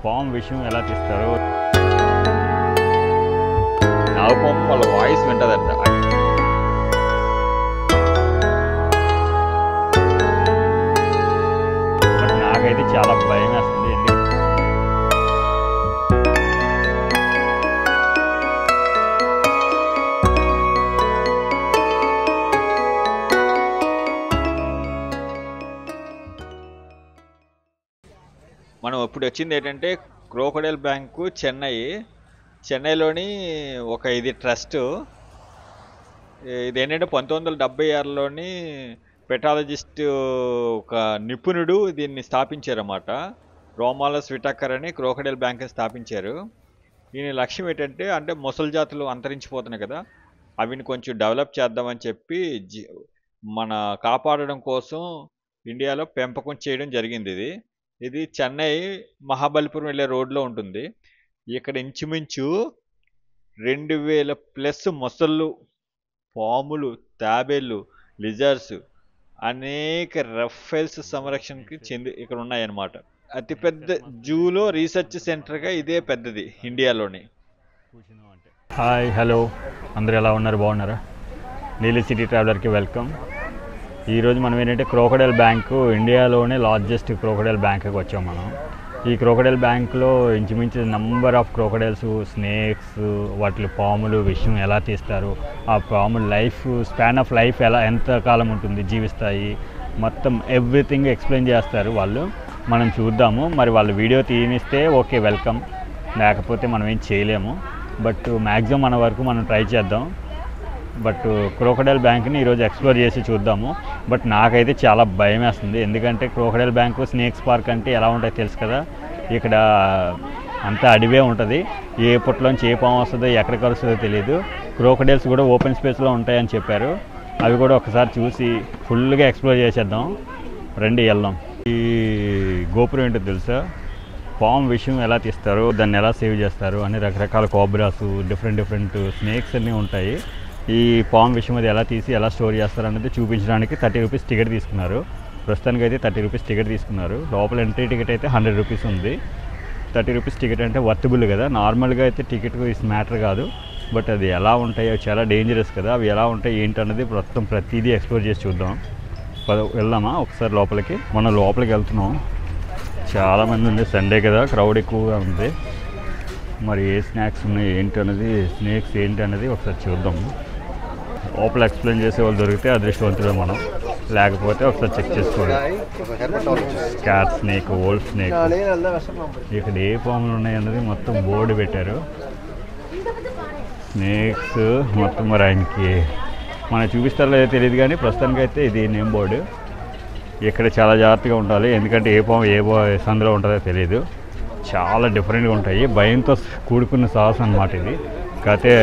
పాము విషయం ఎలా తీస్తారో నాగపాము వాళ్ళ వాయిస్ వింటదంట. బట్ నాకైతే చాలా భయం వేస్తుంది. మనం ఇప్పుడు వచ్చింది ఏంటంటే క్రోకోడైల్ బ్యాంకు చెన్నైలోని ఒక ఇది ట్రస్ట్. ఇదేంటంటే 1976లోని పెటాలజిస్ట్ ఒక నిపుణుడు దీన్ని స్థాపించారన్నమాట. రోమాలస్ విటాకర్ అని క్రోకోడైల్ బ్యాంక్ని స్థాపించారు. దీని లక్ష్యం ఏంటంటే అంటే మొసలి జాతులు అంతరించిపోతున్నాయి కదా, అవిని కొంచెం డెవలప్ చేద్దామని చెప్పి మన కాపాడడం కోసం ఇండియాలో పెంపకం చేయడం జరిగింది. ఇది చెన్నై మహాబలిపురం వెళ్ళే రోడ్లో ఉంటుంది. ఇక్కడ ఇంచుమించు 2000+ మొసళ్ళు, పాములు, తాబేళ్ళు, లిజర్స్, అనేక రెప్టైల్స్ సంరక్షణకి ఇక్కడ ఉన్నాయన్నమాట. అతిపెద్ద జూలో రీసెర్చ్ సెంటర్గా ఇదే పెద్దది ఇండియాలోని. హాయ్, హలో, అందరూ ఎలా ఉన్నారు? బాగున్నారా? నీలి సిటీ ట్రావెలర్కి వెల్కమ్. ఈరోజు మనం ఏంటంటే క్రోకోడైల్ బ్యాంకు, ఇండియాలోనే లార్జెస్ట్ క్రోకోడైల్ బ్యాంక్కి వచ్చాం మనం. ఈ క్రోకోడైల్ బ్యాంకులో ఇంచుమించు నెంబర్ ఆఫ్ క్రోకోడైల్స్, స్నేక్స్, వాటి పాములు విషయం ఎలా తీస్తారు, ఆ పాముల లైఫ్ స్పాన్ ఆఫ్ లైఫ్ ఎంత కాలం ఉంటుంది, జీవిస్తాయి, మొత్తం ఎవ్రీథింగ్ ఎక్స్ప్లెయిన్ చేస్తారు వాళ్ళు. మనం చూద్దాము. మరి వాళ్ళు వీడియో తీనిస్తే ఓకే, వెల్కమ్, లేకపోతే మనం ఏం చేయలేము. బట్ మ్యాక్సిమం మన వరకు మనం ట్రై చేద్దాం. బట్ క్రోకోడైల్ బ్యాంక్ని ఈరోజు ఎక్స్ప్లోర్ చేసి చూద్దాము. బట్ నాకైతే చాలా భయం వేస్తుంది. ఎందుకంటే క్రోకోడైల్ బ్యాంకు, స్నేక్స్ పార్క్ అంటే ఎలా ఉంటాయో తెలుసు కదా. ఇక్కడ అంతా అడివే ఉంటుంది. ఏ పుట్టలోంచి ఏ పాము వస్తుందో, ఎక్కడికి వస్తుందో తెలియదు. క్రోకోడైల్స్ కూడా ఓపెన్ స్పేస్లో ఉంటాయని చెప్పారు. అవి కూడా ఒకసారి చూసి ఫుల్గా ఎక్స్ప్లోర్ చేసేద్దాం. రండి, వెళ్దాం. ఈ గోపురం ఏంటో తెలుసా? పాము విషయం ఎలా తీస్తారు, దాన్ని ఎలా సేవ్ చేస్తారు అని రకరకాల కోబ్రాస్, డిఫరెంట్ స్నేక్స్ అన్నీ ఉంటాయి. ఈ పాము విషయం అది ఎలా తీసి ఎలా స్టోర్ చేస్తారు అనేది చూపించడానికి 30 రూపీస్ టికెట్ తీసుకున్నారు. ప్రస్తుతానికి అయితే 30 రూపీస్ టికెట్ తీసుకున్నారు. లోపల ఎంట్రీ టికెట్ అయితే 100 రూపీస్ ఉంది. 30 రూపీస్ టికెట్ అంటే వర్తబుల్ కదా. నార్మల్గా అయితే టికెట్ ఇస్ మ్యాటర్ కాదు. బట్ అది ఎలా ఉంటాయో చాలా డేంజరస్ కదా. అవి ఎలా ఉంటాయి ఏంటన్నది మొత్తం ప్రతిదీ ఎక్స్ప్లోర్ చేసి చూద్దాం. వెళ్దామా ఒకసారి లోపలికి? మనం లోపలికి వెళ్తున్నాం. చాలామంది ఉంది, సండే కదా, క్రౌడ్ ఎక్కువగా ఉంది. మరి ఏ స్నాక్స్ ఉన్నాయి ఏంటి అన్నది, స్నేక్స్ ఏంటి అన్నది ఒకసారి చూద్దాము. లోపల ఎక్స్ప్లెయిన్ చేసే వాళ్ళు దొరికితే అదృష్టవంతులు మనం, లేకపోతే ఒకసారి చెక్ చేసుకోండి. క్యాట్ స్నేక్, వోల్ఫ్ స్నేక్, ఇక్కడ ఏ పాములు ఉన్నాయన్నది మొత్తం బోర్డు పెట్టారు. స్నేక్స్ మొత్తం మరి ఆయనకి మనకు చూపిస్తారో లేదో తెలియదు, కానీ ప్రస్తుతానికి అయితే ఇది నేమ్ బోర్డు. ఇక్కడ చాలా జాగ్రత్తగా ఉండాలి, ఎందుకంటే ఏ పాము ఏ సందులో ఉంటుందో తెలియదు. చాలా డిఫరెంట్గా ఉంటాయి. భయంతో కూడుకున్న సాహసం అన్నమాట ఇది. కాకపోతే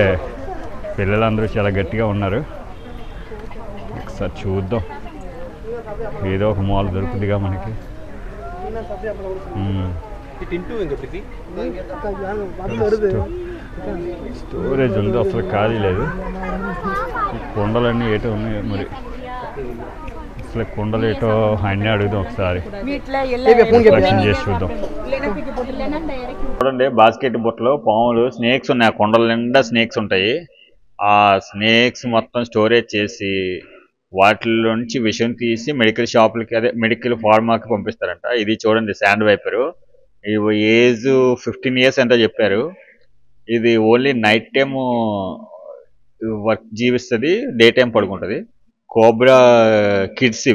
పిల్లలందరూ చాలా గట్టిగా ఉన్నారు. ఒకసారి చూద్దాం. ఏదో ఒక మాల్ దొరుకుతుందిగా మనకి. స్టోరేజ్ ఉంది, అసలు ఖాళీ లేదు. ఈ కొండలన్నీ ఏటో ఉన్నాయి మరి. అసలు కొండలు ఏటో అన్నీ అడుగుదాం ఒకసారి, చేసి చూద్దాం. చూడండి, బాస్కెట్ బుట్టలో పాములు, స్నేక్స్ ఉన్నాయి. ఆ కొండల నిండా స్నేక్స్ ఉంటాయి. ఆ స్నేక్స్ మొత్తం స్టోరేజ్ చేసి వాటిలోంచి విషయం తీసి మెడికల్ షాపులకి, అదే మెడికల్ ఫార్మాకి పంపిస్తారంట. ఇది చూడండి, శాండ్ వైపరు. ఏజ్ 15 years ఎంతో చెప్పారు. ఇది ఓన్లీ నైట్ టైం వర్క్ జీవిస్తుంది, డే టైం పడుకుంటుంది. కోబ్రా కిడ్స్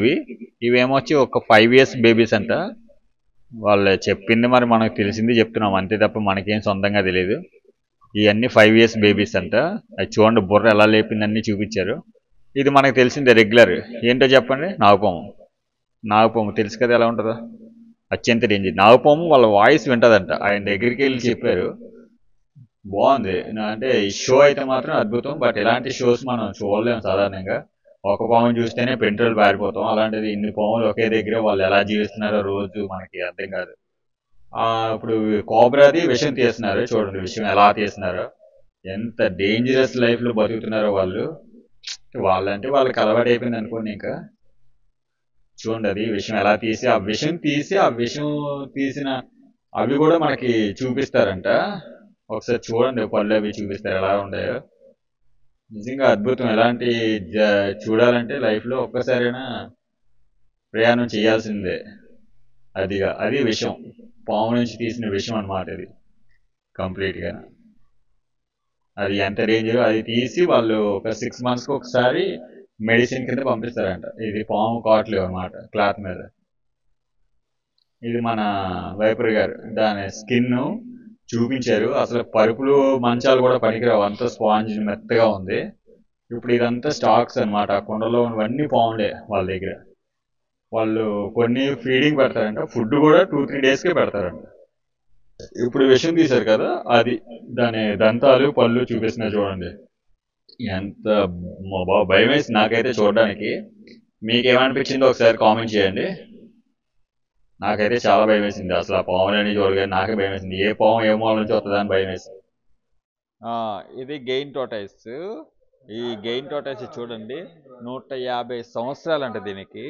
ఇవేమో వచ్చి ఒక 5 years బేబీస్ అంట. వాళ్ళు చెప్పింది మరి మనకు తెలిసింది చెప్తున్నాం అంతే తప్ప మనకేం సొంతంగా తెలియదు. ఇవన్నీ 5 years బేబీస్ అంట. అది చూడండి, బుర్ర ఎలా లేపిందన్నీ చూపించారు. ఇది మనకు తెలిసిందే రెగ్యులర్. ఏంటో చెప్పండి? నాగపాము తెలుసు కదా ఎలా ఉంటుందో. అత్యంత డేంజర్. నాగపాము వాళ్ళ వాయిస్ వింటదంట. ఆయన దగ్గరికి వెళ్ళి చెప్పారు. బాగుంది. అంటే ఈ షో అయితే మాత్రం అద్భుతం. బట్ ఇలాంటి షోస్ మనం చూడలేము సాధారణంగా. ఒక పాము చూస్తేనే పెంట్రోల్ పారిపోతాం. అలాంటిది ఇన్ని పాములు ఒకే దగ్గర వాళ్ళు ఎలా జీవిస్తున్నారో రోజు మనకి అర్థం కాదు. ఇప్పుడు కోబ్రాది విషయం తీస్తున్నారు. చూడండి విషయం ఎలా తీస్తున్నారో, ఎంత డేంజరస్ లైఫ్ లో బతుకుతున్నారో వాళ్ళు. వాళ్ళంటే వాళ్ళకి అలవాటు అయిపోయింది అనుకోండి. ఇంకా చూడండి, అది విషయం ఎలా తీసి ఆ విషయం తీసిన అవి కూడా మనకి చూపిస్తారంట. ఒకసారి చూడండి, పళ్ళు అవి చూపిస్తారు ఎలా ఉన్నాయో. నిజంగా అద్భుతం. ఎలాంటి చూడాలంటే లైఫ్లో ఒక్కసారైనా ప్రయాణం చేయాల్సిందే. అది విషయం, పాము నుంచి తీసిన విషయం అన్నమాట ఇది కంప్లీట్గా. అది ఎంత డేంజర్, అది తీసి వాళ్ళు ఒక 6 monthsకి ఒకసారి మెడిసిన్ కింద పంపిస్తారంట. ఇది పాము కాట్లేవు అనమాట క్లాత్ మీద. ఇది మన వైపర్ గారు దాని స్కిన్ చూపించారు. అసలు పరుపులు మంచాలు కూడా పనికిరావు, అంత స్పాంజ్ మెత్తగా ఉంది. ఇప్పుడు ఇదంతా స్టాక్స్ అనమాట. కుండలో ఉన్నవన్నీ పాములే వాళ్ళ దగ్గర. వాళ్ళు కొన్ని ఫీడింగ్ పెడతారంట, ఫుడ్ కూడా 2-3 daysకే పెడతారంట. ఇప్పుడు విషయం తీశారు కదా, అది దాని దంతాలు పళ్ళు చూపిస్తున్నా చూడండి. ఎంత భయం వేసి నాకైతే చూడడానికి. మీకేమనిపించిందో ఒకసారి కామెంట్ చేయండి. నాకైతే చాలా భయం వేసింది. అసలు ఆ పాములని చూడగానే నాకే భయం వేసింది. ఏ పాము ఏ మూల నుంచి వస్తుందని భయం వేసింది. ఇది గెయిన్ టోటైస్. ఈ గెయిన్ టోటైస్ చూడండి, 150 సంవత్సరాలు అంట దీనికి.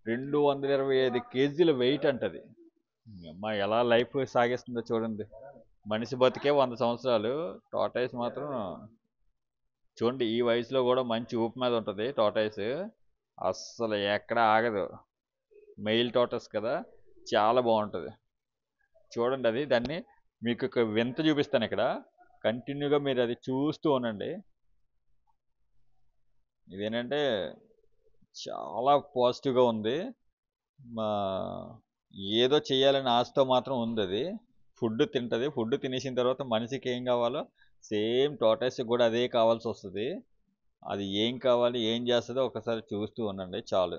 225 kgs వెయిట్ అంటది. అమ్మా ఎలా లైఫ్ సాగిస్తుందో చూడండి. మనిషి బతికే 100 సంవత్సరాలు, టోటైస్ మాత్రం చూడండి ఈ వయసులో కూడా మంచి ఊపు మీద ఉంటుంది టోటైస్. అస్సలు ఎక్కడ ఆగదు. మెయిల్ టోటస్ కదా, చాలా బాగుంటుంది. చూడండి అది దాన్ని మీకు ఒక వింత చూపిస్తాను ఇక్కడ. కంటిన్యూగా మీరు అది చూస్తూ ఉండండి. ఇదేంటంటే చాలా పాజిటివ్గా ఉంది. ఏదో చేయాలని ఆశతో మాత్రం ఉంది. అది ఫుడ్ తింటుంది. ఫుడ్ తినేసిన తర్వాత మనిషికి ఏం కావాలో సేమ్ టోటైస్ కూడా అదే కావాల్సి వస్తుంది. అది ఏం కావాలి ఏం చేస్తుందో ఒకసారి చూస్తూ ఉండండి చాలు.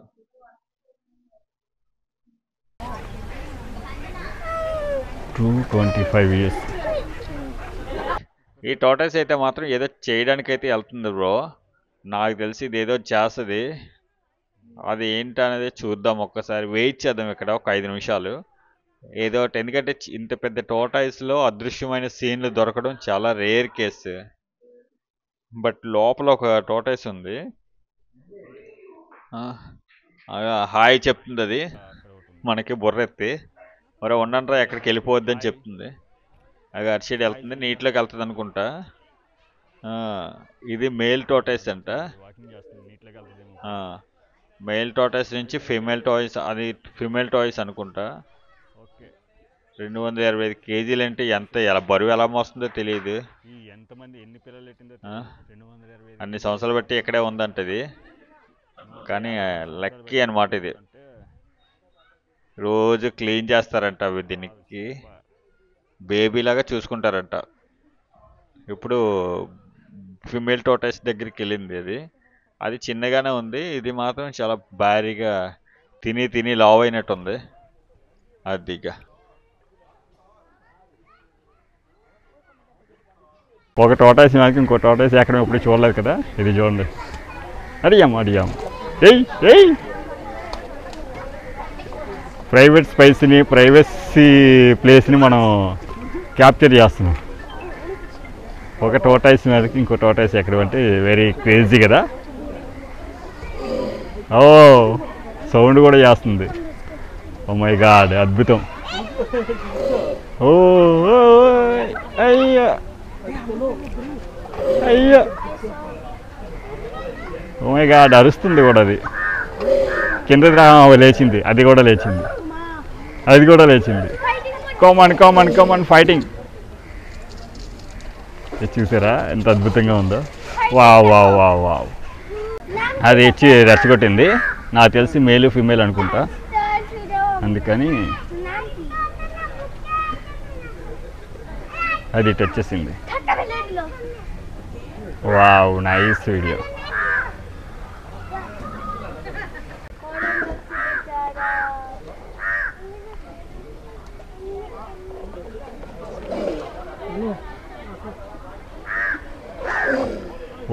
ఈ టోటైస్ అయితే మాత్రం ఏదో చేయడానికైతే వెళ్తుంది బ్రో. నాకు తెలిసి ఇది ఏదో చేస్తుంది. అది ఏంటనేది చూద్దాం, ఒక్కసారి వెయిట్ చేద్దాం ఇక్కడ ఒక 5 నిమిషాలు ఏదో ఒకటి. ఎందుకంటే ఇంత పెద్ద టోటైస్లో అదృశ్యమైన సీన్లు దొరకడం చాలా రేర్ కేసు. బట్ లోపల ఒక టోటైస్ ఉంది, హాయ్ చెప్తుంది అది మనకి బుర్రెత్తి. మరో ఉండంట్రా ఎక్కడికి వెళ్ళిపోవద్దని చెప్తుంది. అది అటు సైడ్ వెళ్తుంది, నీటిలోకి వెళ్తుంది అనుకుంటా. ఇది మేల్ టోటైస్ అంట. మేల్ టోటైస్ నుంచి ఫీమేల్ టాయ్స్, అది ఫీమేల్ టాయ్స్ అనుకుంటా. 225 kgs అంటే ఎంత బరువు ఎలా మోస్తుందో తెలియదు. అన్ని సంవత్సరాలు బట్టి ఇక్కడే ఉందంటది. కానీ లక్కీ అనమాట ఇది. రోజు క్లీన్ చేస్తారంట అవి, దీనికి బేబీలాగా చూసుకుంటారంట. ఇప్పుడు ఫిమేల్ టోటైస్ దగ్గరికి వెళ్ళింది అది. అది చిన్నగానే ఉంది, ఇది మాత్రం చాలా భారీగా తిని తిని లావ్ అయినట్టుంది. అదిగా ఒక టోటాయిస్ నాకు ఇంకో టోటాయిస్ ఎక్కడ ఎప్పుడు చూడలేదు కదా. ఇది చూడండి, అడిగాము ఏయ్ ఏయ్ ప్రైవేట్ స్పేస్ని, ప్రైవసీ ప్లేస్ని మనం క్యాప్చర్ చేస్తున్నాం. ఒక టోటాయిస్ మీదకి ఇంకో టోటాయిస్ ఎక్కడ అంటే వెరీ క్రేజీ కదా. ఓ సౌండ్ కూడా చేస్తుంది. ఓ మై గాడ్, అద్భుతం. ఓ అయ్యా అయ్యా, ఓ మై గాడ్, అరుస్తుంది కూడా అది. కింద లేచింది, అది కూడా లేచింది, అది కూడా లేచింది. Common common common fighting. చూసారా ఎంత అద్భుతంగా ఉందో. Wow wow wow wow. అది ఇచ్చి రెచ్చగొట్టింది. నాకు తెలిసి మేలు ఫీమేల్ అనుకుంటా, అందుకని అది ఇటు వచ్చేసింది. Wow, nice video.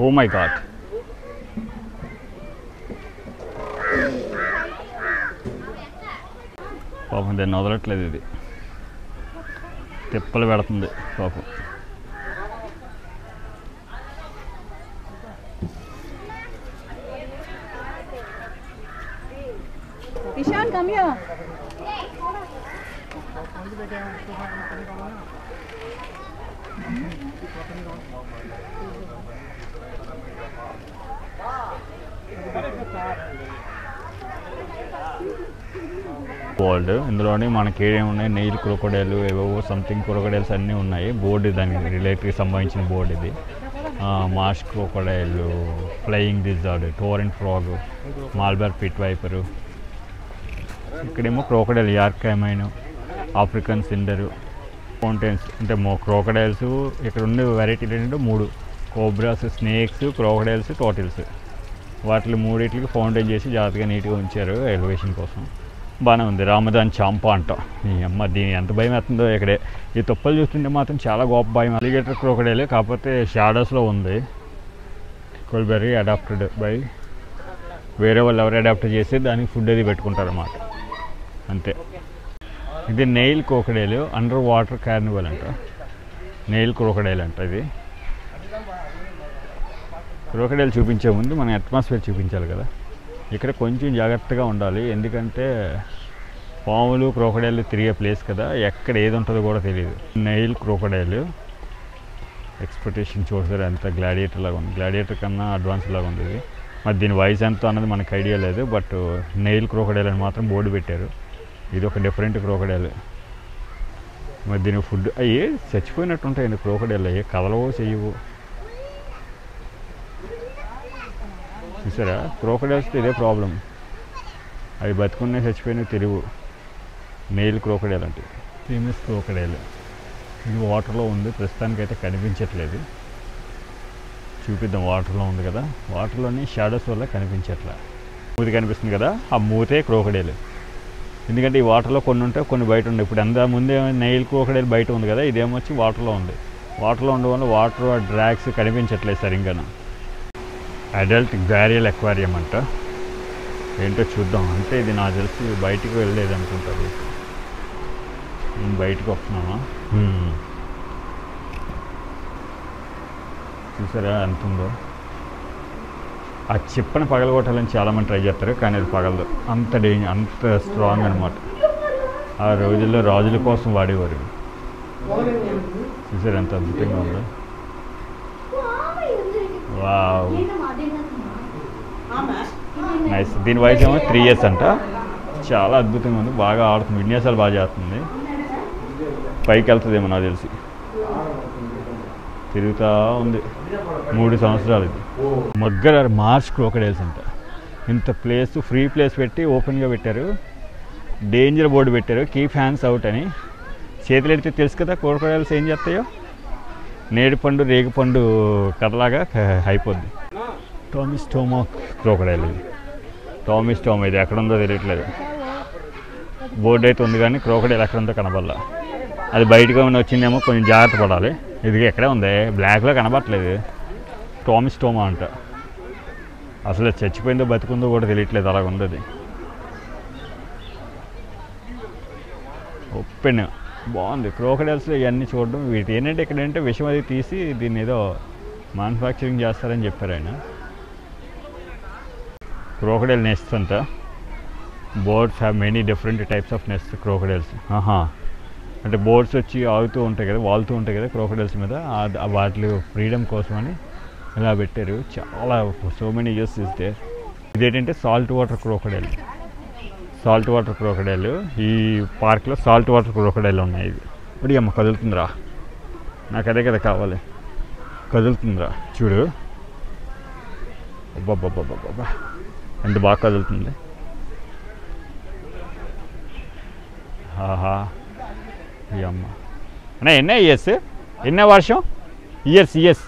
Oh my god, పాపం దాన్ని వదలట్లేదు. ఇది తిప్పలు పెడుతుంది పాపం. Ishan, come here. వరల్డ్ ఇందులోనే మనకి ఏమేమి నెయిల్ క్రొకోడైల్ ఏవేవో సంథింగ్ క్రొకోడైల్స్ అన్నీ ఉన్నాయి. బోర్డు దానికి రిలేటెడ్గా సంబంధించిన బోర్డు ఇది. Marsh crocodile, flying lizard, torrent frog, Malabar pit viper. ఇక్కడేమో క్రొకోడైల్ యార్కైమైన్, ఆఫ్రికన్ సిండరు, ఫౌంటైన్స్ అంటే క్రొకోడైల్స్. ఇక్కడ ఉండే వెరైటీలు ఏంటంటే 3: కోబ్రాస్, స్నేక్స్, క్రొకోడైల్స్, టోటిల్స్. వాటిని మూడింటికి ఫౌంటైన్ చేసి జాగ్రత్తగా నీట్గా ఉంచారు ఎలివేషన్ కోసం. బాగానే ఉంది. రామదాన్ చాంపా అంట. ఈ అమ్మ దీని ఎంత భయం వేస్తుందో ఇక్కడే. ఈ తుప్పలు చూస్తుంటే మాత్రం చాలా గొప్ప భయం. అలిగేటర్ క్రొకోడైల్ కాకపోతే షాడోస్లో ఉంది. కోల్బెర్రీ అడాప్టెడ్ బై వేరే వాళ్ళు ఎవరు అడాప్ట్ చేసి దానికి ఫుడ్ అది పెట్టుకుంటారు అన్నమాట, అంతే. ఇది nail crocodile, under water Carnival అంట. నెయిల్ క్రొకోడైల్ అంట ఇది. క్రొకోడైల్ చూపించే ముందు మనం అట్మాస్ఫియర్ చూపించాలి కదా. ఇక్కడ కొంచెం జాగ్రత్తగా ఉండాలి, ఎందుకంటే పాములు క్రొకోడైల్ తిరిగే ప్లేస్ కదా, ఎక్కడ ఏది ఉంటుందో కూడా తెలియదు. నెయిల్ క్రొకోడైల్ ఎక్స్పెక్టేషన్ చూసారు ఎంత గ్లాడియేటర్ లాగా ఉంది. గ్లాడియేటర్ కన్నా అడ్వాన్స్ లాగా ఉంది ఇది. మరి దీని వయసు ఎంత అన్నది మనకు ఐడియా లేదు, బట్ నెయిల్ క్రొకోడైల్ అని మాత్రం బోర్డు పెట్టారు. ఇది ఒక డిఫరెంట్ క్రొకోడైల్. మరి దీని ఫుడ్ అయ్యి చచ్చిపోయినట్టు ఉంటాయండి క్రొకోడైల్. అయ్యి కదలవో చెయ్యవు. చూసారా, క్రొకోడైల్స్తో ఇదే ప్రాబ్లం, అవి బతుకునే చచ్చిపోయినా తెలియవు. నెయిల్ క్రొకోడైల్ అంటే ఫేమస్ క్రొకోడైల్. ఇది వాటర్లో ఉంది, ప్రస్తుతానికైతే కనిపించట్లేదు. చూపిద్దాం. వాటర్లో ఉంది కదా, వాటర్లోని షాడోస్ వల్ల కనిపించట్లే. మూతి కనిపిస్తుంది కదా, ఆ మూతే క్రొకోడైల్. ఎందుకంటే ఈ వాటర్లో కొన్ని ఉంటాయి, కొన్ని బయట ఉండే. ఇప్పుడు అంత ముందే నెయిల్ క్రొకోడైల్ బయట ఉంది కదా, ఇదేమో వచ్చి వాటర్లో ఉంది. వాటర్లో ఉండడం వల్ల వాటర్ డ్రాగ్స్ కనిపించట్లేదు సరిగ్గా. అడల్ట్ గ్వారియల్ అక్వారియం అంట. ఏంటో చూద్దాం. అంటే ఇది నాకు తెలిసి బయటికి వెళ్ళలేదు అనుకుంటారు. నేను బయటకు వస్తున్నామా? చూసారా ఎంత ఉందో. ఆ చిప్పని పగలగొట్టాలని చాలామంది ట్రై చేస్తారు, కానీ అది పగలదు. అంత డేంజర్, అంత స్ట్రాంగ్ అనమాట. ఆ రోజుల్లో రాజుల కోసం వాడేవారు. చూసారు ఎంత అద్భుతంగా ఉందో. Wow, nice. దీని వయసు ఏమో 3 years అంట. చాలా అద్భుతంగా ఉంది, బాగా ఆడుతుంది, విన్యాసాలు బాగా చేస్తుంది. పైకి వెళ్తుందేమో నాకు తెలిసి. తిరుగుతూ ఉంది. 3 సంవత్సరాలు. ఇది మగ్గర్ మార్ష్ క్రొకోడైల్స్ అంట. ఇంత ప్లేస్, ఫ్రీ ప్లేస్ పెట్టి ఓపెన్గా పెట్టారు. డేంజర్ బోర్డు పెట్టారు, కీప్ హ్యాండ్స్ అవుట్ అని. చేతులు ఎడితే తెలుసు కదా క్రొకోడైల్స్ ఏం చేస్తాయో. నేడిపండు రేగిపండు కథలాగా అయిపోద్ది. టామిస్టోమా క్రొకోడైల్. ఇది టామిస్టోమా. ఇది ఎక్కడుందో తెలియట్లేదు. బోర్డు అయితే ఉంది కానీ క్రొకోడైల్ ఎక్కడుందో కనబడాల. అది బయటగా వచ్చిందేమో, కొంచెం జాగ్రత్త పడాలి. ఇది ఎక్కడే ఉంది, బ్లాక్లో కనబడట్లేదు. టామిస్టోమా అంట. అసలు చచ్చిపోయిందో బతుకుందో కూడా తెలియట్లేదు, అలాగ ఉంది అది. ఓపెన్ బాగుంది. క్రొకోడైల్స్ ఇవన్నీ చూడడం. వీటి ఏంటంటే ఇక్కడ ఏంటంటే విషం అది తీసి దీన్ని ఏదో మ్యానుఫ్యాక్చరింగ్ చేస్తారని చెప్పారు ఆయన. క్రొకోడైల్ నెస్ట్స్ అంట. Birds have many different types of nest crocodiles. అంటే బోర్డ్స్ వచ్చి ఆగుతూ ఉంటాయి కదా, వాళ్తూ ఉంటాయి కదా క్రొకోడైల్స్ మీద, వాటి ఫ్రీడమ్ కోసమని ఇలా పెట్టారు. చాలా so many years is there. ఇదేంటంటే salt water crocodile. Salt water crocodile. ఈ పార్క్లో సాల్ట్ వాటర్ క్రొకోడైల్ ఉన్నాయి. ఇది ఇప్పుడు అమ్మ కదులుతుందిరా, నాకు అదే కదా కావాలి. కదులుతుందిరా చూడు. అబ్బాబ్బాబ్బాబ్బా ఎంత బాగా కదులుతుంది. ఆహా, ఈ అమ్మ అన్నా ఎన్న ఇయర్స్, ఎన్న వర్షం ఇయర్స్ 60.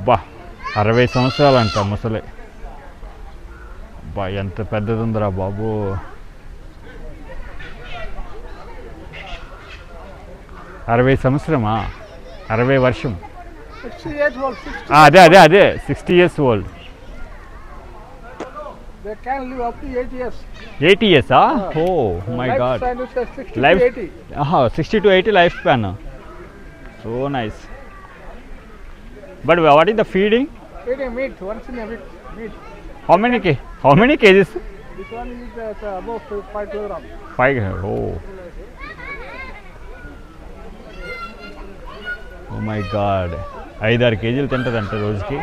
బా 60 సంవత్సరాలు అంట ముసలి. బా ఎంత పెద్దది ఉందిరా బాబు. సంవత్సరమా? 60 వర్షం. అదే 60 years old. They can live up to 8 years. 80 years, oh my God. Lifespan is 60 Life, to 80. 60 to 80 lifespan. So nice. But what is the feeding? Feeding meat once in a week. Meat. How many kgs? This one is about 5 kilograms. 5. Oh. Oh my God. 5-6 కేజీలు తింటుందంట రోజుకి.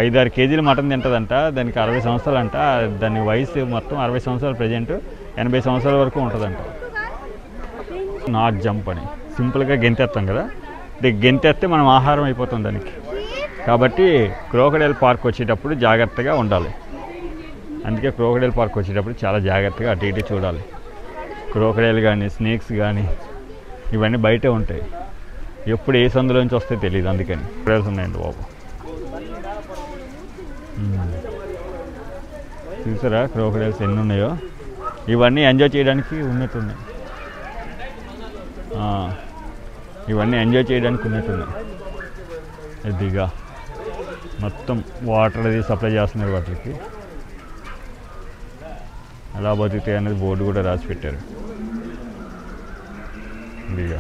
5-6 కేజీలు mutton తింటుందంట. దానికి 60 సంవత్సరాలు అంట. దాని వయసు మొత్తం 60 సంవత్సరాలు, ప్రజెంట్ 80 సంవత్సరాల వరకు ఉంటుందంట. నాట్ జంప్ అని సింపుల్గా గెంతేస్తాం కదా, గెంతేస్తే మనం ఆహారం అయిపోతుంది దానికి. కాబట్టి క్రోకడైల్ పార్క్ వచ్చేటప్పుడు జాగ్రత్తగా ఉండాలి. అందుకే క్రోకడైల్ పార్క్ వచ్చేటప్పుడు చాలా జాగ్రత్తగా అటు ఇటు చూడాలి. క్రోకడైల్ కానీ, స్నేక్స్ కానీ ఇవన్నీ బయటే ఉంటాయి. ఎప్పుడు ఏ సందులోంచి వస్తాయో తెలియదు. అందుకని క్రోకడైల్స్ ఉన్నాయండి బాబు. చూసారా క్రోకడైల్స్ ఎన్ని ఉన్నాయో. ఇవన్నీ ఎంజాయ్ చేయడానికి ఉన్నట్టున్నాయి. ఇవన్నీ ఎంజాయ్ చేయడానికి ఉన్నట్టున్నాయి. ఇదిగా మొత్తం వాటర్ అది సప్లై చేస్తున్నారు వాటికి. ఎలా బతుకుతాయి అనేది బోర్డు కూడా రాసి పెట్టారు. ఇదిగా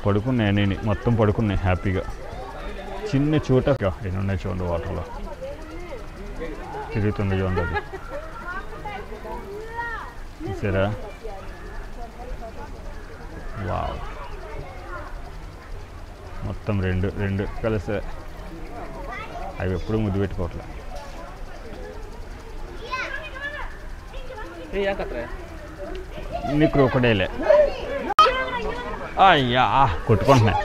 పడుకున్నాయి నేను, మొత్తం పడుకున్నాయి హ్యాపీగా. చిన్న చోట ఎన్ని ఉన్నాయి చూడండి, వాటర్లో తిరుగుతుంది చూడండి. అది చూసారా? వావ్, మొత్తం రెండు కలిసి. అవి ఎప్పుడు ముద్దు పెట్టుకోవట్లే. ఇన్ని క్రోకడైలే. అయ్యా కొట్టుకుంటున్నాయి.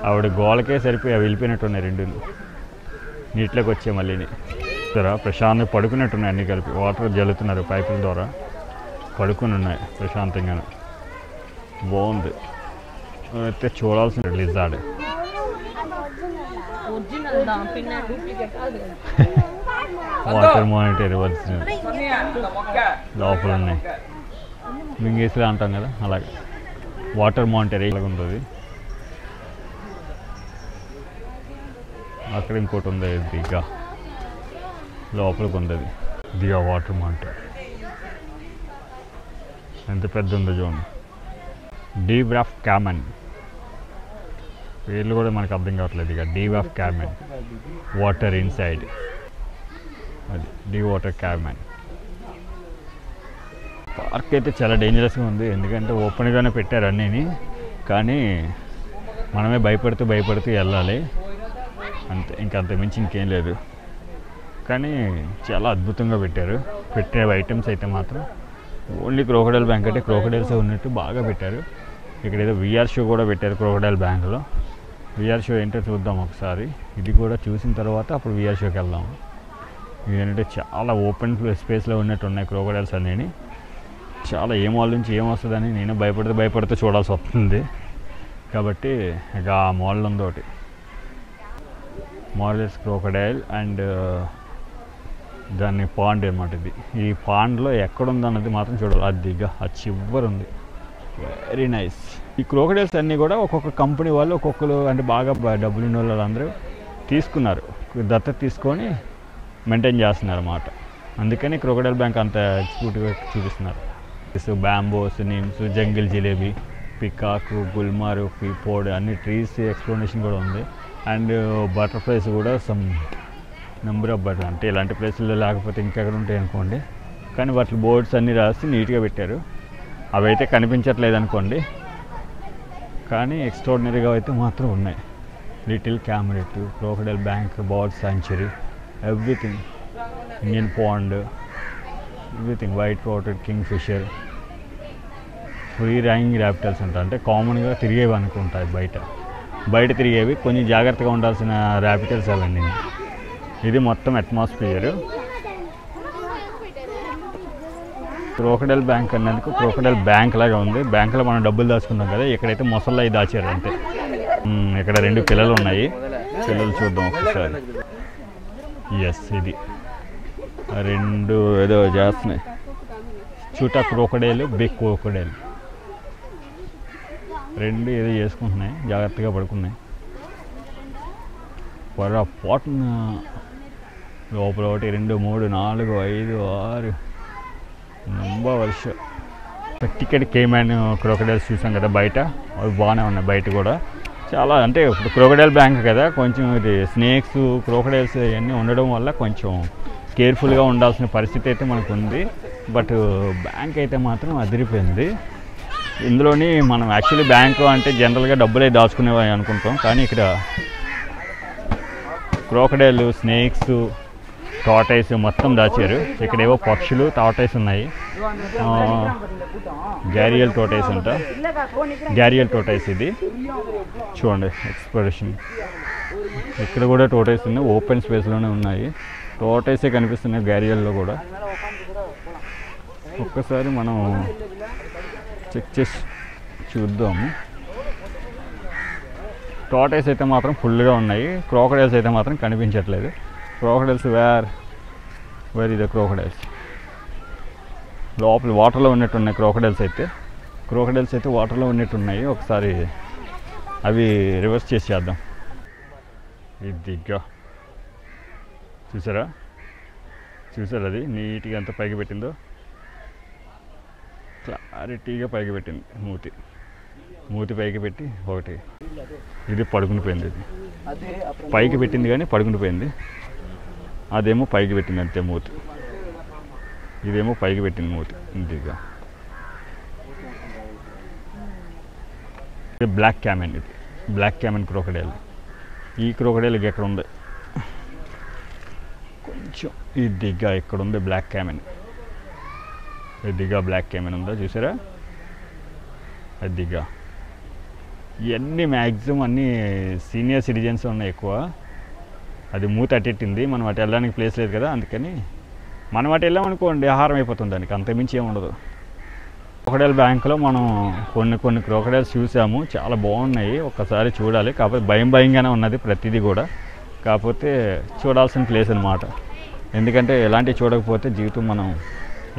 ఆవిడ గోలకే సరిపోయి అవి వెళ్ళిపోయినట్టున్నాయి. రెండు నీటిలోకి వచ్చాయి మళ్ళీని. సరే ప్రశాంతంగా పడుకున్నట్టున్నాయి. అన్నీ కలిపి వాటర్ జల్లుతున్నారు పైపుల ద్వారా. పడుకుని ఉన్నాయి ప్రశాంతంగానే. బాగుంది. అయితే చూడాల్సిన లిజార్డ్. వాటర్ మానిటర్ ఇవ్వాల్సిన లోపల ఉన్నాయి. మింగేసిలా అంటాం కదా, అలాగే వాటర్ మానిటర్ ఇలాగ ఉంటుంది. అక్కడ ఇంకోటి ఉంది దిగా, లోపలికి ఉంది దిగా వాటర్ మానిటర్. ఎంత పెద్ద ఉందో చూడండి. Deep of Camon. పేర్లు కూడా మనకు అర్థం కావట్లేదు. ఇక deep of Camon, water inside. అది డీ వాటర్ క్యామన్. పార్క్ అయితే చాలా డేంజరస్గా ఉంది. ఎందుకంటే ఓపెన్గానే పెట్టారు అన్నీని, కానీ మనమే భయపడుతూ వెళ్ళాలి అంతే. ఇంకంత మించి ఇంకేం లేదు. కానీ చాలా అద్భుతంగా పెట్టారు. పెట్టే ఐటమ్స్ అయితే మాత్రం ఓన్లీ క్రోకడైల్ బ్యాంక్ అంటే క్రోకడైల్స్ ఉన్నట్టు బాగా పెట్టారు. ఇక్కడ ఏదో విఆర్ షో కూడా పెట్టారు క్రోకడైల్ బ్యాంక్లో. విఆర్ షో ఏంటో చూద్దాం ఒకసారి. ఇది కూడా చూసిన తర్వాత అప్పుడు విఆర్ షోకి వెళ్దాము. ఇదేంటంటే చాలా ఓపెన్ స్పేస్లో ఉన్నట్టు ఉన్నాయి క్రోకడైల్స్ అన్నీ. చాలా ఏ మాల్ నుంచి ఏమొస్తుందని నేను భయపడుతూ చూడాల్సి వస్తుంది. కాబట్టి ఇక ఆ మాల్ ఉంది ఒకటి, మాల్స్ క్రోకడైల్ అండ్ దాన్ని పాండ్ అనమాట. ఇది ఈ పాండ్లో ఎక్కడుందన్నది మాత్రం చూడాలి. అదిగా ఆ చివరి ఉంది. Very nice. ఈ క్రోకడైల్స్ అన్నీ కూడా ఒక్కొక్క కంపెనీ వాళ్ళు ఒక్కొక్కరు అంటే బాగా డబ్బులు ఉన్న వాళ్ళందరూ తీసుకున్నారు, దత్తత తీసుకొని మెయింటైన్ చేస్తున్నారు అన్నమాట. అందుకని క్రోకడైల్ బ్యాంక్ అంత ఎక్స్క్లూటివ్గా చూపిస్తున్నారు. బ్యాంబోస్, నిమ్స్, జంగిల్ జిలేబీ, పికాకు, గుల్మారు, పీపోడ్ అన్ని ట్రీస్ ఎక్స్ప్లోనేషన్ కూడా ఉంది. అండ్ బటర్ఫ్లైస్ కూడా సమ్ నెంబర్ ఆఫ్ బటర్. అంటే ఇలాంటి ప్లేసుల్లో లేకపోతే ఇంకెక్కడ ఉంటాయి అనుకోండి. కానీ వాటి బోర్డ్స్ అన్నీ రాసి నీట్గా పెట్టారు. అవి అయితే కనిపించట్లేదు అనుకోండి, కానీ ఎక్స్ట్రాడినరీగా అయితే మాత్రం ఉన్నాయి. లిటిల్ క్యామరెట్, crocodile bank, bird sanctuary, everything, Indian pond, everything, white water kingfisher, free ranging raptors అంట. అంటే కామన్గా తిరిగేవి అనుకుంటాయి, బయట తిరిగేవి. కొంచెం జాగ్రత్తగా ఉండాల్సిన ర్యాపిటల్స్ అవన్నీ. ఇది మొత్తం అట్మాస్ఫియర్. క్రోకడైల్ బ్యాంక్ అన్నందుకు క్రోకడైల్ బ్యాంక్ లాగా ఉంది. బ్యాంకులో మనం డబ్బులు దాచుకుంటాం కదా, ఇక్కడైతే మొసళ్ళు అవి దాచారు అంతే. ఇక్కడ 2 పిల్లలు ఉన్నాయి. పిల్లలు చూద్దాం ఒకసారి. ఎస్, ఇది 2 ఏదో చేస్తున్నాయి. చూటా క్రోకడైల్, బిగ్ క్రోకడైల్ 2 ఏదో చేసుకుంటున్నాయి. జాగ్రత్తగా పడుకున్నాయి. పొరపాటున లోపల 1 2 3 4 5 6 నంబర్ వర్ష టికెట్ కేమాన్ క్రోకడైల్స్ చూసాం కదా బయట, అవి బాగానే ఉన్నాయి బయట కూడా. చాలా అంటే ఇప్పుడు క్రోకడైల్ బ్యాంక్ కదా, కొంచెం ఇది స్నేక్స్ క్రోకడైల్స్ ఇవన్నీ ఉండడం వల్ల కొంచెం కేర్ఫుల్గా ఉండాల్సిన పరిస్థితి అయితే మనకు ఉంది. బట్ బ్యాంక్ అయితే మాత్రం అదిరిపోయింది. ఇందులోని మనం యాక్చువల్లీ బ్యాంకు అంటే జనరల్గా డబ్బులే దాచుకునేవి అనుకుంటాం, కానీ ఇక్కడ క్రోకడైల్, స్నేక్స్, టార్టైస్ మొత్తం దాచారు. ఇక్కడేవో పక్షులు, టార్టైస్ ఉన్నాయి. గ్యారియల్ టోటైస్ అంట, గ్యారియల్ టోటైస్ ఇది చూడండి ఎక్స్ప్రెషన్. ఇక్కడ కూడా టోటైస్ ఉన్నాయి, ఓపెన్ స్పేస్లోనే ఉన్నాయి. టోటైసే కనిపిస్తున్నాయి గ్యారియల్లో కూడా. ఒక్కసారి మనం చెక్ చేసి చూద్దాము. టార్టైస్ అయితే మాత్రం ఫుల్గా ఉన్నాయి, క్రోకడైల్స్ అయితే మాత్రం కనిపించట్లేదు. క్రోకడైల్స్ వేర్ ఇది క్రోకడైల్స్ లోపల వాటర్లో ఉన్నట్టున్నాయి. క్రోకడైల్స్ అయితే వాటర్లో ఉన్నట్టున్నాయి. ఒకసారి అవి రివర్స్ చేసి చేద్దాం. ఇదిగా చూసారా అది నీట్గా ఎంత పైకి పెట్టిందో, క్లారిటీగా పైకి పెట్టింది. మూతి పైకి పెట్టి ఒకటి ఇది పడుకుని పోయింది. ఇది పైకి పెట్టింది కానీ పడుకుని పోయింది. అదేమో పైకి పెట్టింది అంతే మూతి, ఇదేమో పైకి పెట్టింది మూతి. ఇంటిగా ఇది బ్లాక్ క్యామెన్, ఇది బ్లాక్ క్యామెన్ క్రోకడైల్. ఈ క్రోకడైల్ ఎక్కడ ఉంది కొంచెం ఇదిగా ఇక్కడ ఉంది బ్లాక్ క్యామెన్. ఇదిగా బ్లాక్ క్యామెన్ ఉందా చూసారా, అదిగా. ఇవన్నీ మ్యాక్సిమం అన్నీ సీనియర్ సిటిజన్స్ ఉన్నాయి ఎక్కువ. అది మూత అట్టెట్టింది, మనం అటు వెళ్ళడానికి ప్లేస్ లేదు కదా, అందుకని మనం అటు వెళ్ళామనుకోండి ఆహారం అయిపోతుంది దానికి, అంతమించి ఏముండదు. క్రోకడైల్ బ్యాంకులో మనం కొన్ని క్రోకడైల్స్ చూసాము, చాలా బాగున్నాయి. ఒక్కసారి చూడాలి. కాకపోతే భయంగానే ఉన్నది ప్రతిదీ కూడా. కాకపోతే చూడాల్సిన ప్లేస్ అనమాట. ఎందుకంటే ఎలాంటివి చూడకపోతే జీవితం మనం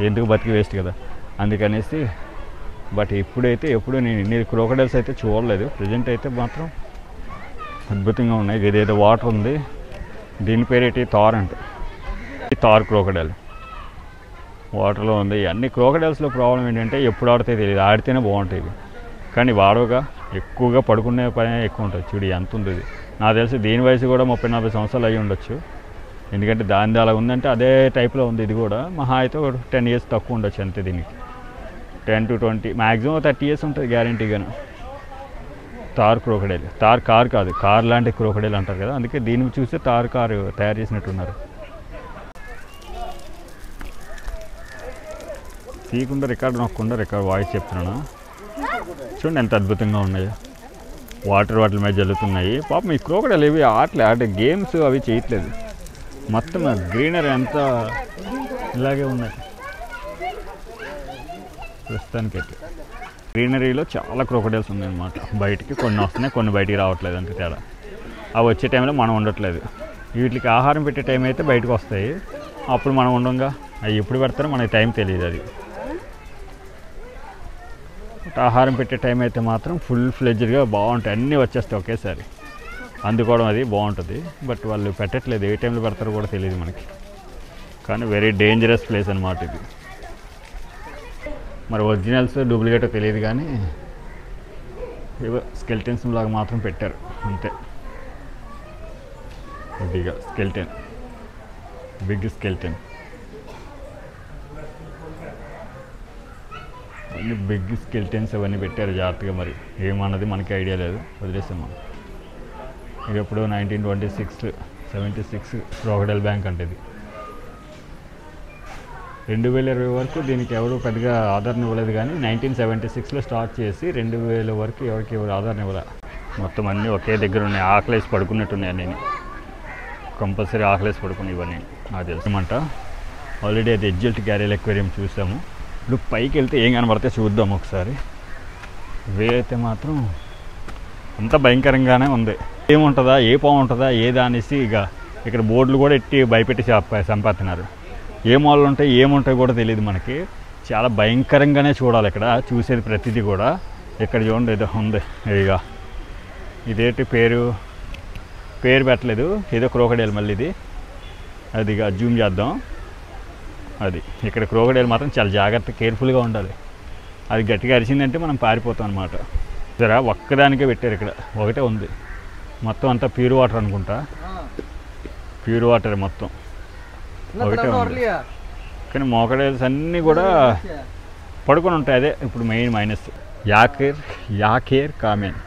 ఎందుకు బతికి వేస్ట్ కదా, అందుకనేసి. బట్ ఎప్పుడు నేను ఇన్ని క్రోకడైల్స్ అయితే చూడలేదు. ప్రజెంట్ అయితే మాత్రం అద్భుతంగా ఉన్నాయి. ఇదేదో వాటర్ ఉంది, దీని పేరేంటి థార్ అంట. ఈ థార్ క్రోకడైల్ వాటర్లో ఉంది. అన్ని క్రోకడైల్స్లో ప్రాబ్లం ఏంటంటే ఎప్పుడు ఆడితే తెలియదు, ఆడితేనే బాగుంటుంది. కానీ వాడవుగా ఎక్కువగా పడుకునే పని ఎక్కువ ఉంటుంది. చూడు ఎంత ఉంది ఇది. నాకు తెలిసి దీని వయసు కూడా 30-40 సంవత్సరాలు అయ్యి ఉండొచ్చు. ఎందుకంటే దాని అలా ఉందంటే అదే టైప్లో ఉంది ఇది కూడా. మహా అయితే 10 years తక్కువ ఉండొచ్చు అంతే. దీనికి 10 to 20 మ్యాక్సిమం 30 years ఉంటుంది గ్యారంటీగాను. థార్ క్రోకడైల్, థార్ కార్ కాదు, కార్ లాంటి క్రోకడైల్ అంటారు కదా, అందుకే దీన్ని చూస్తే థార్ కారు తయారు చేసినట్టున్నారు. తీయకుండా రికార్డు నొక్కకుండా వాయిస్ చెప్తున్నాను. చూడండి ఎంత అద్భుతంగా ఉన్నాయో. వాటర్ మీద జల్లుతున్నాయి. పాపం ఈ క్రోకడైల్ ఇవి ఆటలే గేమ్స్ అవి చేయట్లేదు. మొత్తం గ్రీనరీ అంతా ఇలాగే ఉన్నాయి ప్రస్తుతానికైతే. గ్రీనరీలో చాలా క్రోకడైల్స్ ఉన్నాయన్నమాట. బయటికి కొన్ని వస్తున్నాయి, కొన్ని బయటికి రావట్లేదు అంతే తేడా. అవి వచ్చే టైంలో మనం ఉండట్లేదు. వీటికి ఆహారం పెట్టే టైం అయితే బయటకు వస్తాయి, అప్పుడు మనం ఉండంగా. అవి ఎప్పుడు పెడతారో మనకి టైం తెలియదు. అది ఆహారం పెట్టే టైం అయితే మాత్రం ఫుల్ ఫ్లెడ్జ్డ్గా బాగుంటాయి, అన్నీ వచ్చేస్తాయి ఒకేసారి. అందుకోవడం అది బాగుంటుంది. బట్ వాళ్ళు పెట్టట్లేదు, ఏ టైంలో పెడతారో కూడా తెలియదు మనకి. కానీ వెరీ డేంజరస్ ప్లేస్ అన్నమాట ఇది. మరి ఒరిజినల్స్ డూప్లికేట్ తెలియదు, కానీ ఏవో స్కెల్టన్స్ లాగా మాత్రం పెట్టారు అంతే. ఇదిగా స్కెల్టన్, బిగ్ స్కెల్టన్. అన్ని బిగ్ స్కెల్టన్స్ అవన్నీ పెట్టారు జాగ్రత్తగా. మరి ఏమన్నది మనకి ఐడియా లేదు, వదిలేసాం మనం. ఇక ఎప్పుడు 1976 క్రోకడైల్ బ్యాంక్ అంటే ఇది. 2020 వరకు దీనికి ఎవరు పెద్దగా ఆదరణ ఇవ్వలేదు, కానీ 1976లో స్టార్ట్ చేసి 2000 వరకు ఎవరు ఆదరణ ఇవ్వలే. మొత్తం అన్నీ ఒకే దగ్గర ఉన్నాయి. ఆకలేసి పడుకున్నట్టున్నాయి. నేను కంపల్సరీ ఆకలేసి పడుకుని ఇవన్నీ నాకు తెలుసమంట. ఆల్రెడీ అది ఎడ్జల్ట్ గ్యారియల్ ఎక్వేరియం చూసాము. ఇప్పుడు పైకి వెళ్తే ఏం కనబడితే చూద్దాం ఒకసారి. వే అయితే మాత్రం అంత భయంకరంగానే ఉంది. ఏముంటుందా, ఏ పాము ఉంటుందా, ఏదా అనేసి ఇక ఇక్కడ బోర్డులు కూడా ఎట్టి భయపెట్టి సంపాదిస్తున్నారు. ఏ మాలు ఉంటాయి ఏముంటాయి కూడా తెలియదు మనకి. చాలా భయంకరంగానే చూడాలి ఇక్కడ చూసేది ప్రతిదీ కూడా. ఇక్కడ చూడండి ఏదో ఉంది. ఇక ఇదేంటి పేరు పెట్టలేదు, ఏదో క్రోకడైల్ మళ్ళీ ఇది. అది ఇక జూమ్ చేద్దాం. అది ఇక్కడ క్రోకడైల్ మాత్రం చాలా జాగ్రత్త కేర్ఫుల్గా ఉండాలి. అది గట్టిగా అరిచిందంటే మనం పారిపోతాం అనమాట. జరా ఒక్కదానికే పెట్టారు, ఇక్కడ ఒకటే ఉంది. మొత్తం అంతా ప్యూర్ వాటర్ అనుకుంటా, ప్యూర్ వాటర్ మొత్తం ఒకటే ఉంది. కానీ మోకడేల్స్ అన్నీ కూడా పడుకొని ఉంటాయి. అదే ఇప్పుడు మెయిన్ మైనస్. యాకేర్ కామెన్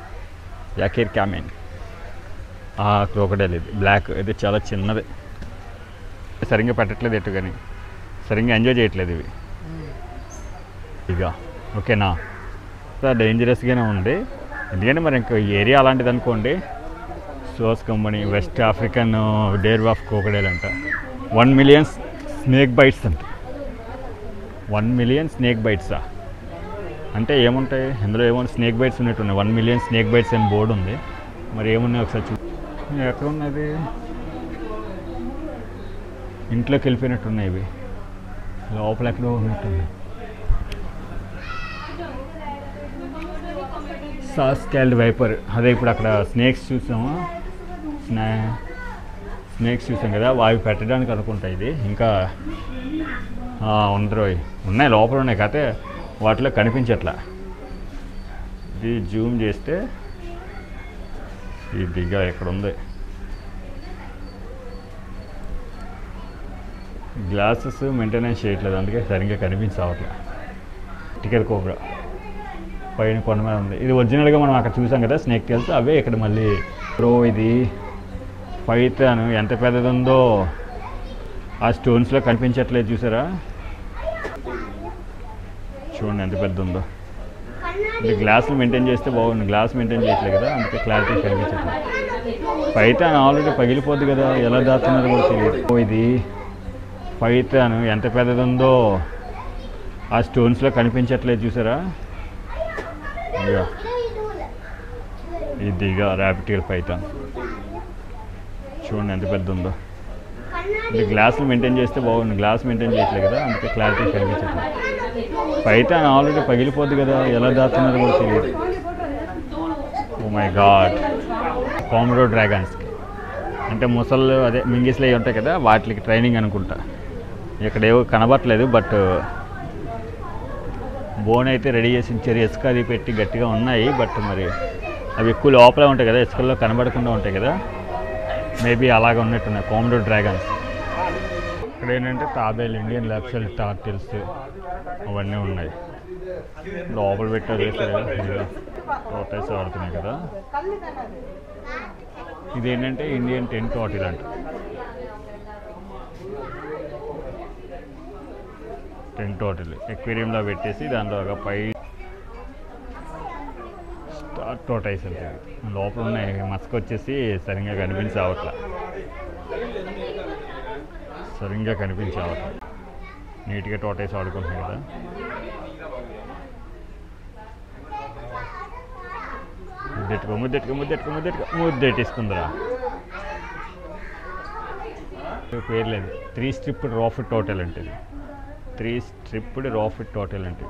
ఆ క్రోకడైల్ ఇది బ్లాక్. ఇది చాలా చిన్నది, సరిగ్గా పెట్టట్లేదు ఎటు, కానీ సరిగ్గా ఎంజాయ్ చేయట్లేదు ఇవి. ఇక ఓకేనా, డేంజరస్గానే ఉంది. ఎందుకంటే మరి ఇంకా ఏరియా అలాంటిది అనుకోండి. సోస్ company west African dwarf crocodile అంట. 1 million స్నేక్ బైట్స్ అంట. 1 million స్నేక్ బైట్సా అంటే ఏముంటాయి ఇందులో? ఏమో స్నేక్ బైట్స్ ఉన్నట్టున్నాయి. 1 million స్నేక్ బైట్స్ అని బోర్డు ఉంది. మరి ఏమున్నాయి ఒకసారి చూ. ఎక్కడ ఉన్నది? ఇంట్లోకి వెళ్ళిపోయినట్టున్నాయి ఇవి, లోపల ఎక్కడో ఉన్నట్టున్నాయి. సాస్కాల్డ్ వైపర్, అదే ఇప్పుడు అక్కడ స్నేక్స్ చూసాము. స్నేక్స్ చూసాం కదా, అవి పెట్టడానికి అనుకుంటా ఇది. ఇంకా ఉన్నాయి లోపల ఉన్నాయి, కాకపోతే వాటిలో కనిపించట్లా. ఇది జూమ్ చేస్తే ఇదిగా ఇక్కడ ఉంది. గ్లాసెస్ మెయింటెనెన్స్ చేయట్లేదు, అందుకే సరిగ్గా కనిపించవట్లేదు. టికెట్ కోబ్రా పైన కొండ మీద ఉంది. ఇది ఒరిజినల్గా మనం అక్కడ చూసాం కదా స్నేక్ టైల్స్, అవే ఇక్కడ మళ్ళీ. ఇది పైథాన్ ఎంత పెద్దది ఉందో ఆ స్టోన్స్లో కనిపించట్లేదు, చూసారా? చూడండి ఎంత పెద్ద ఉందో. అంటే గ్లాసులు మెయింటైన్ చేస్తే బాగుంది, గ్లాస్ మెయింటైన్ చేయట్లేదు కదా, అందుకే క్లారిటీ కనిపించట్లేదు. పైథాన్ ఆల్రెడీ పగిలిపోద్ది కదా, ఎలా దాస్తున్నది కూడా తెలియదు. ఇది పైథాన్ ఎంత పెద్దది ఉందో ఆ స్టోన్స్లో కనిపించట్లేదు, చూసారా? ఇదిగా ర్యాపిడ్ పైథాన్ చూడండి ఎంత పెద్ద ఉందో. అంటే గ్లాసులు మెయింటైన్ చేస్తే బాగుంది, గ్లాస్ మెయింటైన్ చేయట్లేదు కదా, అందుకే క్లారిటీ కనిపించట్లేదు. పైథాన్ ఆల్రెడీ పగిలిపోద్ది కదా, ఎలా దాస్తున్నది కూడా తెలియదు. ఓ మై గాడ్. కోమోడో డ్రాగన్స్కి అంటే ముసళ్ళు, అదే మింగిస్లు అవి ఉంటాయి కదా, వాటికి ట్రైనింగ్ అనుకుంటా. ఇక్కడ ఏవో కనబట్టలేదు, బట్ బోన్ అయితే రెడీ చేసి ఇచ్చారు. ఇసుక అది పెట్టి గట్టిగా ఉన్నాయి, బట్ మరి అవి ఎక్కువ లోపలే ఉంటాయి కదా, ఇసుకల్లో కనబడకుండా ఉంటాయి కదా, మేబీ అలాగే ఉన్నట్టున్నాయి కోమోడో డ్రాగన్స్. ఇక్కడ ఏంటంటే తాబేలు, ఇండియన్ ల్యాప్షెల్ టార్టిల్స్ అవన్నీ ఉన్నాయి. లోపల పెట్టారు టోటైస్ ఆడుతున్నాయి కదా. ఇదేంటంటే ఇండియన్ టెంట్ టార్టిల్ అంట. టెంట్ టార్టిల్ ఎక్వేరియంలో పెట్టేసి దానిలో ఒక పై స్టార్ టోటైస్ అంటే లోపల ఉన్నాయి. మస్క్ వచ్చేసి సరిగ్గా కనిపించవట్లా, నీట్గా టోటైస్ ఆడుకుంటున్నాయి కదా. ముద్దెట్టేసుకుందిరా, పేరు లేదు. 3 స్ట్రిప్డ్ రాఫిడ్ టోటల్ అంటే, 3 స్ట్రిప్డ్ రాఫిడ్ టోటల్ అంటే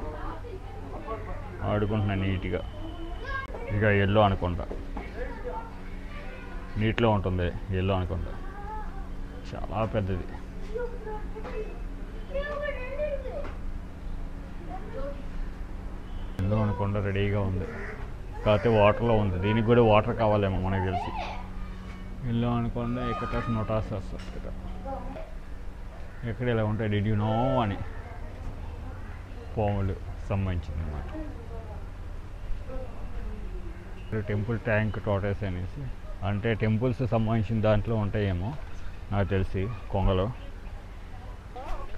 ఆడుకుంటున్నా నీట్గా. ఇక ఎల్లో అనుకుంటా, నీటిలో ఉంటుంది ఎల్లో అనుకుంటా, చాలా పెద్దది. ఎల్లో అనుకుంటా రెడీగా ఉంది, కాకపోతే వాటర్లో ఉంది. దీనికి కూడా వాటర్ కావాలేమో మనకు తెలిసి. ఎల్లో అనుకుండా ఎక్కటాస్ నోటాస్ వస్తుంది కదా, ఎక్కడ ఇలా ఉంటాయి డిడ్ యు నో అని పాములు సంబంధించింది అన్నమాట. టెంపుల్ ట్యాంక్ టోటైస్ అనేసి, అంటే టెంపుల్స్ సంబంధించిన దాంట్లో ఉంటాయేమో నాకు తెలిసి కొంగలో.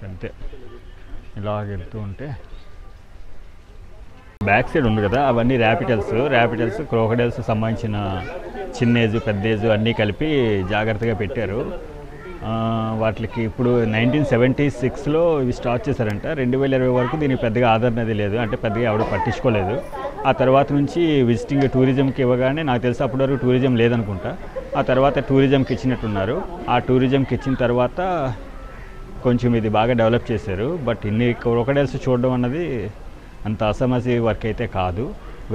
అంతే ఇలాగ వెళ్తూ ఉంటే బ్యాక్ సైడ్ ఉంది కదా, అవన్నీ ర్యాపిటల్స్ క్రోకడైల్స్ సంబంధించిన చిన్న ఏజు పెద్ద ఏజు అన్నీ కలిపి జాగ్రత్తగా పెట్టారు. వాటికి ఇప్పుడు 1976లో ఇవి స్టార్ట్ చేశారంట. 2020 వరకు దీనికి పెద్దగా ఆదరణ అది లేదు, అంటే పెద్దగా ఎవరు పట్టించుకోలేదు. ఆ తర్వాత నుంచి విజిటింగ్ టూరిజంకి ఇవ్వగానే నాకు తెలిసి అప్పటి వరకు టూరిజం లేదనుకుంటా. ఆ తర్వాత టూరిజంకి ఇచ్చినట్టున్నారు. ఆ టూరిజంకి ఇచ్చిన తర్వాత కొంచెం ఇది బాగా డెవలప్ చేశారు. బట్ ఇన్ని క్రోకడైల్స్ చూడడం అన్నది అంత అసమసి వర్క్ అయితే కాదు.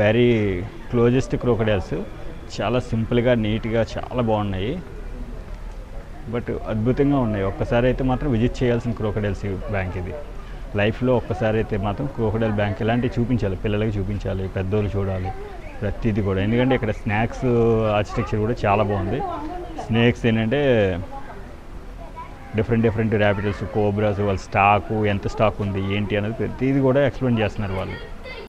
వెరీ క్లోజెస్ట్ క్రోకడైల్స్, చాలా సింపుల్గా నీట్గా చాలా బాగున్నాయి, బట్ అద్భుతంగా ఉన్నాయి. ఒక్కసారి అయితే మాత్రం విజిట్ చేయాల్సిన క్రోకడైల్స్ బ్యాంక్ ఇది. లైఫ్లో ఒక్కసారి అయితే మాత్రం క్రోకోడైల్ బ్యాంక్ ఇలాంటివి చూపించాలి, పిల్లలకి చూపించాలి, పెద్దోళ్ళు చూడాలి ప్రతిదీ కూడా. ఎందుకంటే ఇక్కడ స్నాక్స్ ఆర్కిటెక్చర్ కూడా చాలా బాగుంది. స్నేక్స్ ఏంటంటే డిఫరెంట్ ర్యాపిటల్స్, కోబ్రాస్, వాళ్ళ స్టాకు ఎంత స్టాక్ ఉంది ఏంటి అనేది ప్రతిదీ కూడా ఎక్స్ప్లెయిన్ చేస్తున్నారు వాళ్ళు.